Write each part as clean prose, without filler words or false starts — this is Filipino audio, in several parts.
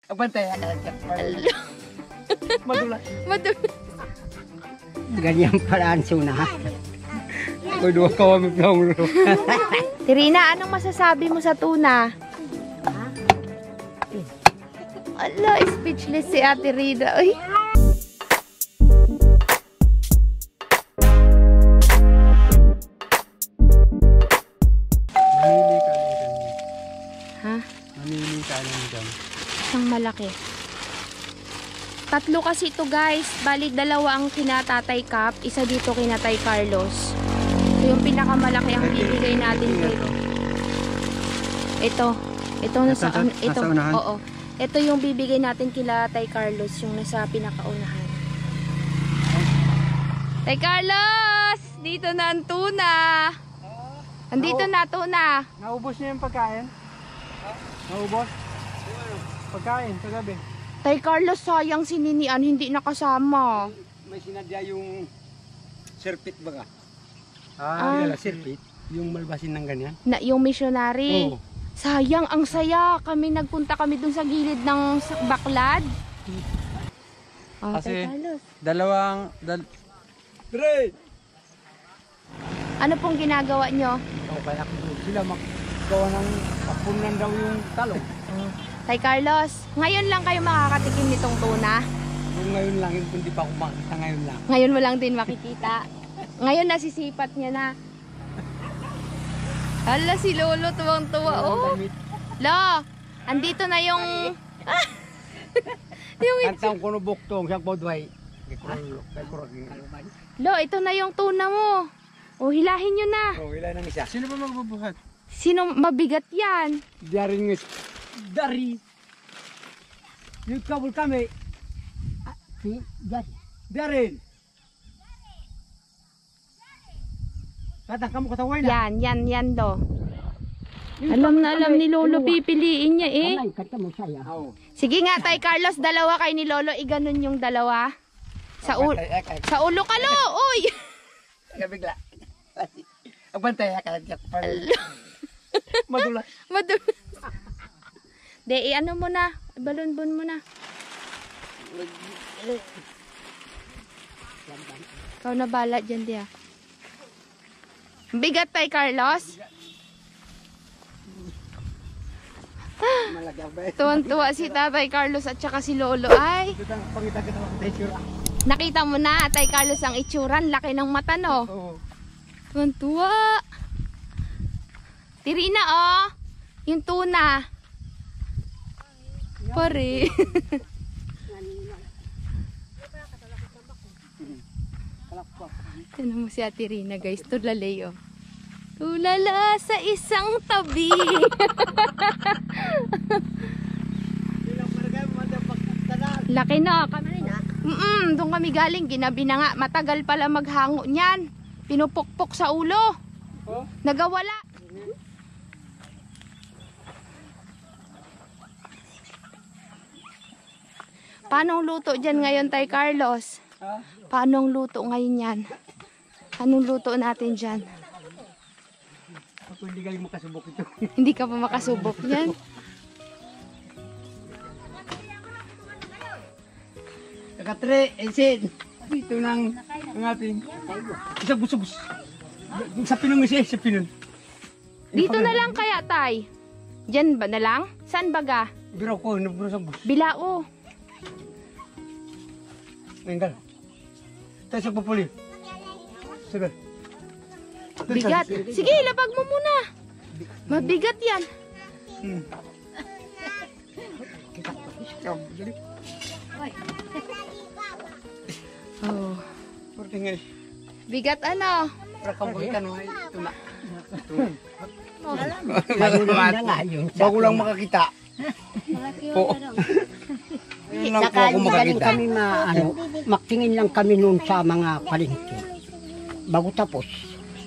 Agbantay ka. Madulas. Madulas. Ganyan pala ang suna. Kung doon ka kami plong. Tirina, anong masasabi mo sa tuna? Ala, speechless si Ate Rina. Ay. Ha? Mamili ka lang dyan. Isang malaki. Tatlo kasi ito guys. Bali, dalawa ang kinatatay Cap. Isa dito kinatay Carlos. So yung pinakamalaki ang bibigay natin kay... Ito. Ito nasa unahan? Oo. Ito yung bibigay natin kila Tay Carlos. Yung nasa pinakaunahan. Tay Carlos! Dito na ang tuna. Andito na tuna. Naubos niya yung pagkain? Naubos? Pagkain, kagabi. Tay Carlos, sayang si Ninian, hindi nakasama. May sinadya yung serpit baga. Ah. Serpit. Yung malbasin ng ganyan. Na, yung missionary. Oo. Sayang, ang saya. Nagpunta kami dun sa gilid ng baklad. Oh, Kasi- Tay Carlos. Dalawang... Ano pong ginagawa nyo? Kaya sila magawa ng papunan daw yung talong. Tay Carlos, ngayon lang kayo makakatikim nitong tuna. Kung ngayon lang, hindi pa ako makita ngayon lang. Ngayon mo lang din makikita. Ngayon nasisipat niya na. Hala, si Lolo tuwang-tuwa. Oh. Lo, andito na yung... yung Kantang ko no buktong siya podway. Lo, ito na yung tuna mo. O, hilahin nyo na. Oh, ilan ang isa? Sino ba magbubuhat? Sino mabigat yan? Daring ngis. Dari. Yung kabul kami. Si Darin. Katang kamu kataway na. Yan, Lo. Alam na alam ni Lolo, pipiliin niya eh. Kata mo saya. Sige nga, Tay Carlos, dalawa kay ni Lolo, iganon yung dalawa. Sa ulo ka, Lo! Uy! Bigla. Agbantay ka. Madulas. Madulas. De, ano mo na, balon-bon mo na. Ikaw na bala dyan, Dia. Bigat, Tay Carlos. Tuwan-tuwa si Tatay Carlos at saka si Lolo. Ay, nakita mo na, Tay Carlos, ang itsuran. Laki ng mata, no? Oo. Tuwan-tuwa. Tirina, oh. Yung tuna. Pare. Tignan mo si Ate Rina, guys. Tulalay, oh. Tulala sa isang tabi. Laki na. Doon kami galing. Ginabi na nga. Matagal pala maghango niyan. Pinupukpok sa ulo. Nagawala. Paano ang luto dyan ngayon, Tay Carlos? Paano ang luto ngayon yan? Anong luto natin dyan? Ako hindi galing makasubok ito. Hindi ka pa makasubok yan. Kakatre, ensin. Dito nang ang ating isang busubos. Sa pinong isa, sa pinon. Dito na lang kaya, Tay? Dyan ba na lang? Saan baga? Biro ko, naburo sa bus. Bilao. Nenggal. Tayo sa papuli. Sabi. Bigat. Sige, lapag mo muna. Mabigat yan. Oh. Portingin. Bigat ano? Rakabulitan mo ito na. Bago lang makakita. Po. Yun lang po ako makakita. Kami maktingin lang kami noon sa mga palengke. Bago tapos,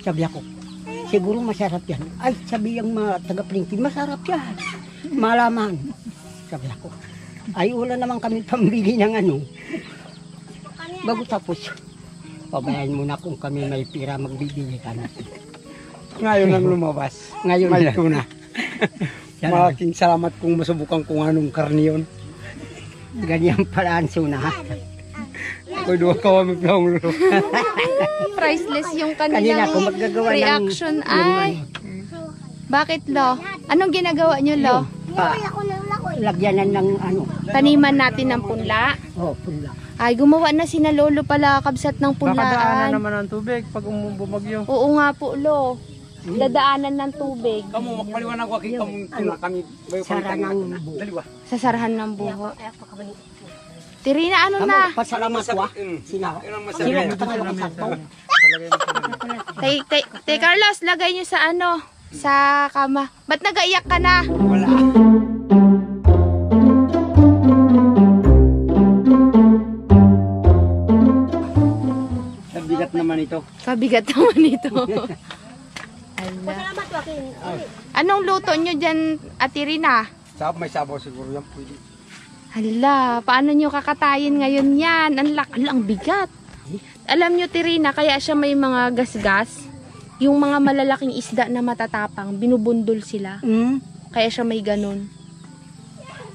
sabi ako, siguro masarap yan. Ay, sabi yung mga taga-palengke, masarap yan. Malaman. Sabi ako, ay wala naman kami pambili ng ano. Bago tapos, pabayaan muna kung kami may pira magbibili kami. Ngayon lang lumabas. Ngayon Malito na. na. Malaking salamat kung masubukan kung anong karne yun. Ganyan pala ang sunahan. Ako doon ka kami plong lo. Priceless yung Kanina kanilang ako maggagawa ng... reaction ay. Bakit, Lo? Anong ginagawa nyo, Lo? Lagyanan ng ano. Taniman natin ng punla. Oh, pula. Ay, gumawa na sina Lolo pala kabsat ng Makadaanan punlaan. naman ang tubig pag bumagyo. Oo nga po, Lo. Dadaanan ng tubig. Kamu makaliwanag ko kami Sara ng buho. daliwa. Sasarahan ng buho. Tirina, ano na? Pasalamat wa. Sina. Sila matangal ako sa tao. Tay Carlos, lagay nyo sa ano? Sa kama. Ba't nagaiyak ka na? Wala. Bigat naman ito. Kabigat naman ito. Ala. Anong luto nyo dyan, Ate Rina? May sabaw siguro yan pwede. Hala, paano nyo kakatayin ngayon yan? Ang bigat. Alam nyo, Tirina, kaya siya may mga gasgas. Yung mga malalaking isda na matatapang, binubundol sila. Kaya siya may ganun.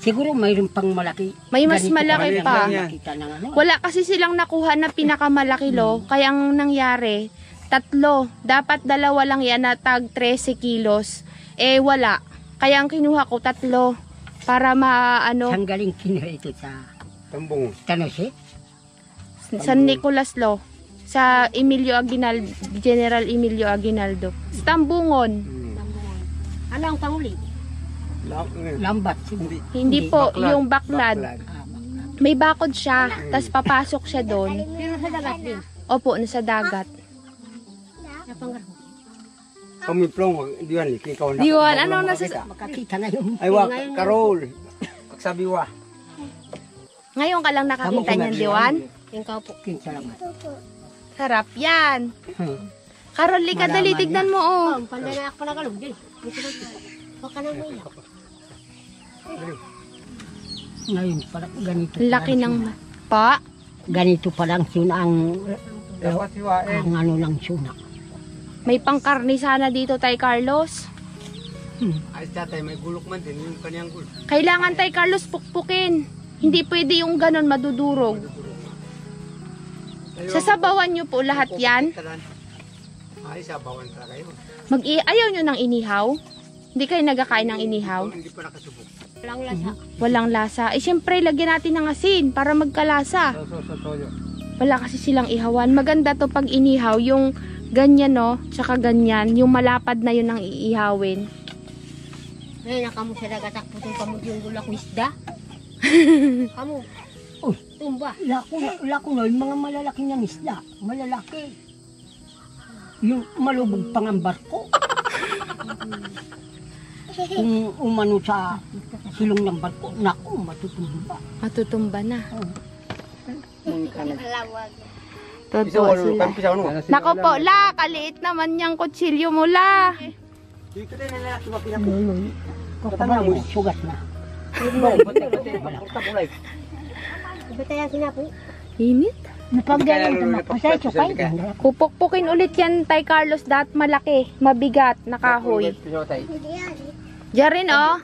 Siguro mayroon pang malaki. May mas Ganito malaki pa rin pa. ang nakita ng ano. Wala kasi silang nakuha na pinakamalaki, Lo. Kaya ang nangyari, 3. Dapat 2 lang yan na tag 13 kilos. Eh, wala. Kaya ang kinuha ko 3. Para maano, Saan galing kinuha ito sa Tambong. Tanosi? San Nicolas, Lo. Sa Emilio Aguinaldo, General Emilio Aguinaldo. Sa Tambungon. Ano ang panguli? Lambat. Hindi. Hindi po, Baklad. yung baklad. May bakod siya, tas papasok siya doon. Pero sa dagat din. Opo, nasa dagat. Kami plong, diwan ikaw na. Diwan, ano nasa... Makakita na yung... Ay wa, Karol. Pagsabi wa. Ngayon ka lang nakakita niyan, Diwan? Yung po. Salamat. Sarap yan. Karol, lika dali, tignan mo, oh. Panday na ako nagalog din. Baka na mo yan. Ngayon pala ganito. Laki ng... Pa? Ganito pa lang suna ang... Dapat siwain. Ang ano lang suna. May pangkarni sana dito, Tay Carlos. Ay tatay, may gulok man din yung kaniyang gulok. Kailangan, Tay Carlos, pukpukin. Hindi pwede yung ganon madudurog. Sasabawan nyo po lahat yan. Ay, sabawan talaga yun. Ayaw nyo ng inihaw? Hindi kayo nagkakain ng inihaw? Hindi pa nakasubok. Walang lasa. Walang lasa. Eh, syempre, lagyan natin ng asin para magkalasa. Sa toyo. Wala kasi silang ihawan. Maganda to pag inihaw, yung ganyan, no? Tsaka ganyan. Yung malapad na yun ang iihawin. Ngayon nakamu sa dagat ako itong kamod yung gulak wisda. Kamu. Oh, tumba. Lako na, yung mga malalaki ng isda. Malalaki. Yung malubog pang ang barko. Kung umano sa silong ng barko, naku, matutumba. Matutumba na. Isa Totoo wala, sila. pisa ano? Nako po, la, kaliit naman yung kutsilyo mo, la. Dito din nila sa pinako. Kapag mo, sugat na. Init. Napagdalang naman. Masaya chukay. Pupukpukin ulit yan, Tay Carlos, dat malaki, mabigat, na kahoy. Diyan rin, oh.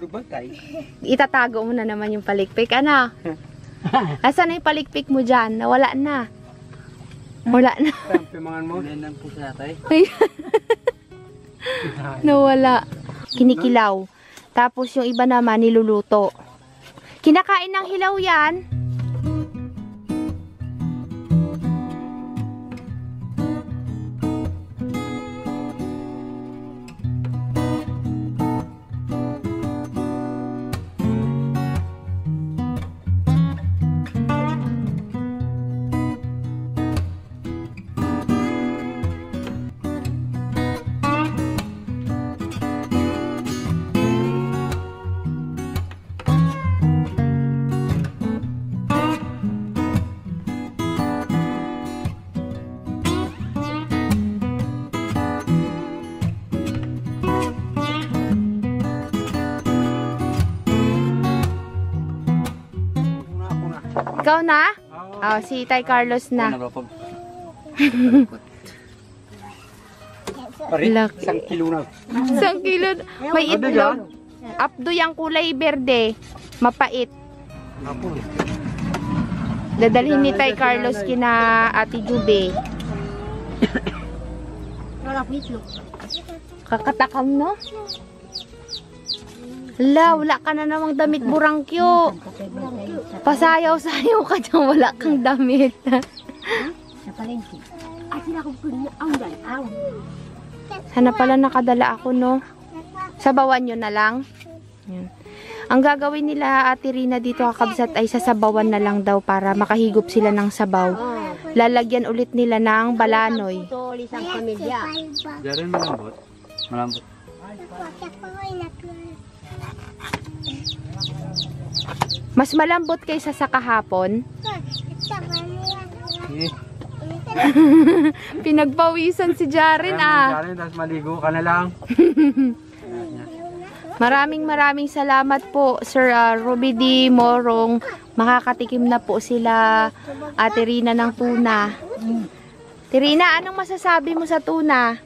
Itatago mo na naman yung palikpik, ano? Asan na yung palikpik mo dyan? Nawala na. Wala na. Pimangan mo. Nenang po sa tatay. Nawala. Kinikilaw. Tapos yung iba naman niluluto. Kinakain ng hilaw yan. Ikaw na? Oh, si Tay Carlos na. Pare, Laki. 1 kilo na. 1 kilo. May itlog. Apdo yung kulay berde. Mapait. Hapon. Dadalhin ni Tay Carlos kina Ate Jube. Kakatakam, no? Hala, wala ka na namang damit burangkyo. Pasayaw-sayaw ka dyan, wala kang damit. Sa palengke. Ay, sila ko ang galaw. Sana pala nakadala ako, no? Sabawan nyo na lang. Yan. Ang gagawin nila Ate Rina dito kakabsat ay sasabawan na lang daw para makahigop sila ng sabaw. Lalagyan ulit nila ng balanoy. Isang pamilya. Diyan malambot. Malambot. Mas malambot kaysa sa kahapon. Eh. Pinagpawisan si Jaren, ah. Diyan, tapos maligo ka na lang. Maraming salamat po, Sir Ruby D. Morong. Makakatikim na po sila Ate Rina ng tuna. Ate Rina, anong masasabi mo sa tuna?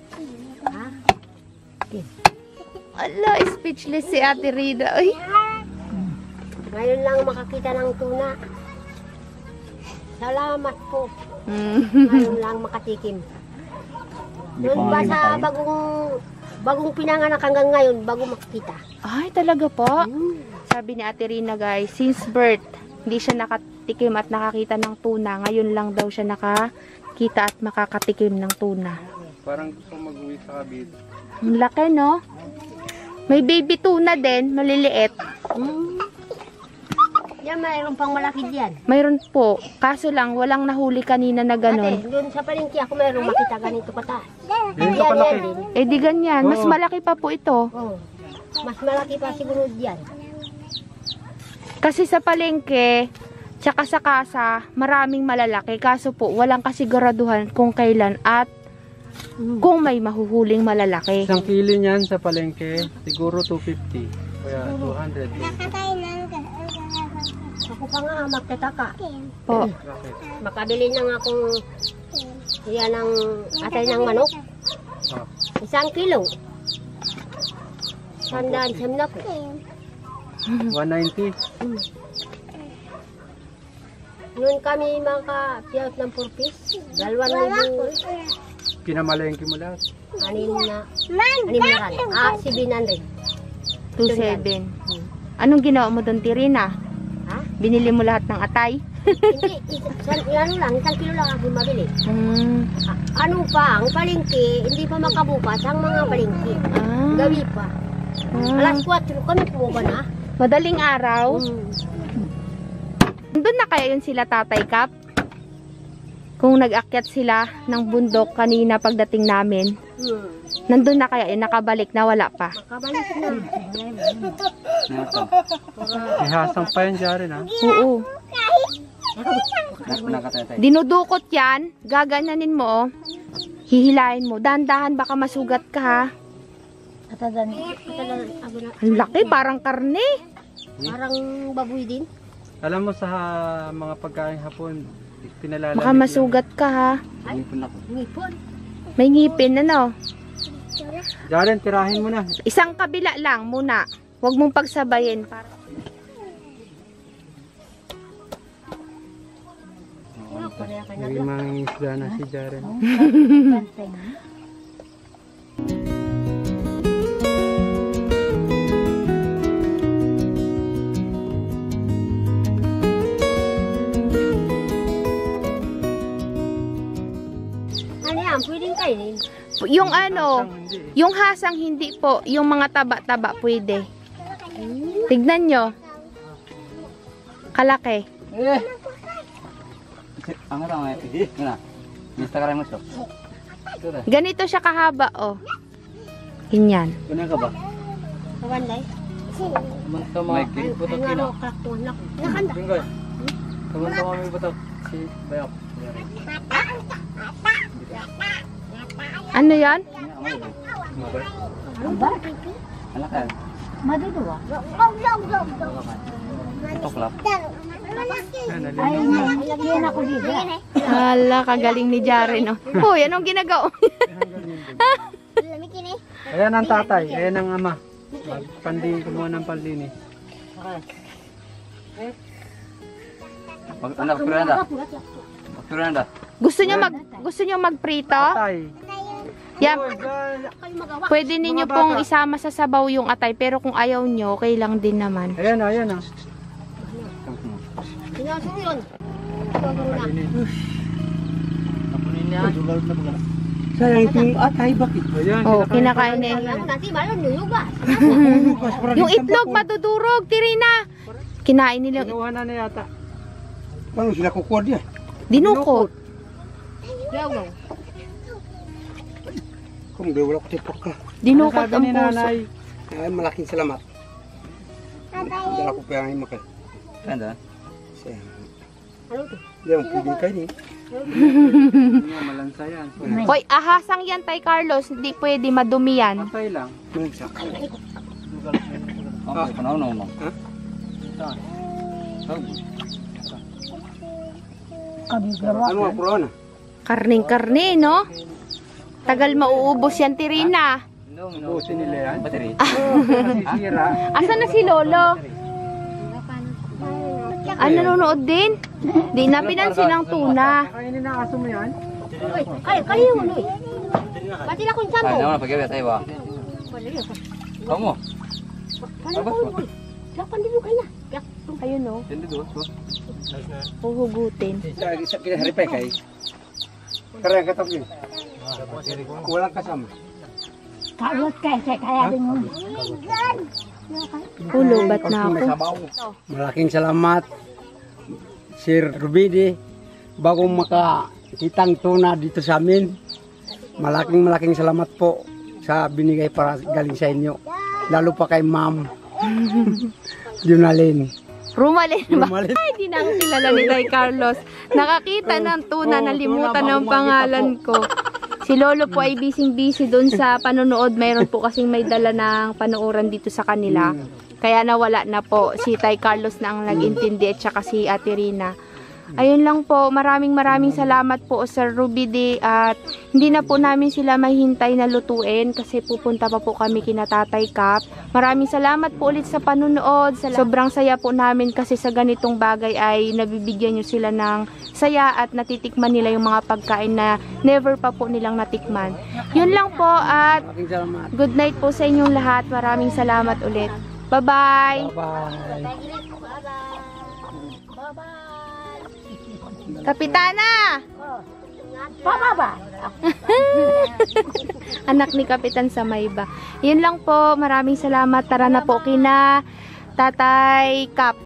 Ala, speechless si Ate Rina. Ay. Ngayon lang makakita ng tuna. Salamat po. Ngayon lang makatikim. Doon ba sa bagong pinanganak hanggang ngayon, bago makikita. Ay, talaga po? Sabi ni Ate Rina, guys, since birth, hindi siya nakatikim at nakakita ng tuna. Ngayon lang daw siya nakakita at makakatikim ng tuna. Parang gusto mag-uwi sa Cavite. Ang laki, no? May baby tuna din, maliliit. Yan, mayroon pang malaki diyan. Mayroon po. Kaso lang, walang nahuli kanina na Ate, ganon. doon sa palengke ako mayroong makita ganito kataas. Yan sa palaki. Eh di ganyan, mas malaki pa po ito. Oh. Mas malaki pa siguro diyan. Kasi sa palengke, tsaka sa kasa, maraming malalaki. Kaso po, walang kasiguraduhan kung kailan at kung may mahuhuling malalaki. Isang kilo niyan sa palengke, siguro 250. Kaya 200. Ako pa nga magtataka. Po. Bakit? Makabili na nga akong yan ang atay ng manok. Ah. 1 kilo. Sandaan siyam na po. 190. Noon kami makapiyot ng 4 piece. 2,000. Pinamalengke mo lahat. Anim na ran. 700. 2.7. Anong ginawa mo doon, Tirina? Ha? Binili mo lahat ng atay? Hindi, ano lang, 1 kilo lang ako mabili. Ano pa, ang palengke, hindi pa makabukas ang mga palengke. Gabi pa. Alas 4 kami pumunta na. Madaling araw? Doon na kaya yun sila Tatay Kap? Kung nag-akyat sila ng bundok kanina pagdating namin. Nandun na kaya yun, nakabalik na wala pa. Makabalik na. Ihasang pa yan dyan ha. Oo. Dinudukot yan, gaganyanin mo, hihilahin mo. Dahan-dahan baka masugat ka ha. Ang laki, parang karne. Parang baboy din. Alam mo sa mga pagkain hapon, pinalalamig Baka masugat ka ha. Ay, ngipon. May ngipin, ano? Jaren, tirahin mo na. Isang kabila lang muna. Huwag mong pagsabayin. Naging mangingisda na si Jaren. Ano yan, pwedeng kainin. Yung ano, yung hasang hindi po. Yung mga taba-taba pwede. Tignan nyo. Kalaki. Ang arang ay na. Instagram mo siya. Ganito siya kahaba, oh. Ganyan. Kunin ka ba? Kawanday. May putok Ay, kina. ano, kalaktuhan ako. Nakanda. Tinggal. Tama may putok. Si Bayak. Ano yan? Ano ba? Ano ka? Maduduwa. Putok lang. Ay, nalagyan ako dito. Hala, kagaling ni Jaren, oh. Hoy, anong ginagawa? Ayan ang tatay. Ayan ang ama. Magpanding kumuha ng panlinis. Gusto nyo magprito? Yan. Pwede ninyo pong isama sa sabaw yung atay, pero kung ayaw nyo, okay lang din naman. Ayan na. Sayang itong atay, bakit? Ayan, Oh, kinakain eh. Yung itlog madudurog, Tirina. Kinain nila. Kinuha na yata. Paano sila kukuha diyan? Dinukot. Kung di wala ko tipak ka. Dinukot Ano ang sabi ni puso. nanay? Ay, malaking salamat. Dala ko pa ang himakay. Kanda? Sayang. Hindi ang pwedeng kain eh. Hindi malansa yan. Hoy, ahasang yan, Tay Carlos. Hindi pwede, madumi yan. Atay lang. Malansa. Okay, panahon mo. Ha? Ano nga puro na? Karning-karne, no? Tagal mauubos yan, Tirina. Busin nila yan. Battery. Nasisira. Asan na si Lolo? Ah, nanonood din? Di na pinansin ng tuna. Kainin na aso mo yan? Kaya naman pag-gabi tayo ba? Kamu? Abas mo? Ayun, no? Hindi doon. Huhugutin. Isa kinaharipay kay. Karang katapin. Walang kasama. Hulubat na ako. Malaking salamat, Sir Rubidi, bagong makakitang tuna dito sa amin. Malaking salamat po sa binigay para galing sa inyo. Lalo pa kay Ma'am Junalyn. Rumalin ba? Rumalin. Ay, di na ako kilala ni Tay Carlos. Nakakita ng tuna, nalimutan ng pangalan ko. Si Lolo po ay busy doon sa panonood. Mayroon po kasing may dala ng panooran dito sa kanila. Kaya nawala na po. Si Tay Carlos na ang nag-intindi at saka si Ate Rina. Ayun lang po, maraming salamat po Sir Rubidi at hindi na po namin sila mahintay na lutuin kasi pupunta pa po kami kina Tatay Cap. Maraming salamat po ulit sa panunood. Sobrang saya po namin kasi sa ganitong bagay ay nabibigyan nyo sila ng saya at natitikman nila yung mga pagkain na never pa po nilang natikman. Yun lang po at Malaking salamat. good night po sa inyong lahat. Maraming salamat ulit. Bye-bye! Bye-bye. Kapitana! Anak ni Kapitan Samayba. Yun lang po. Maraming salamat. Tara na po kina Tatay Cap.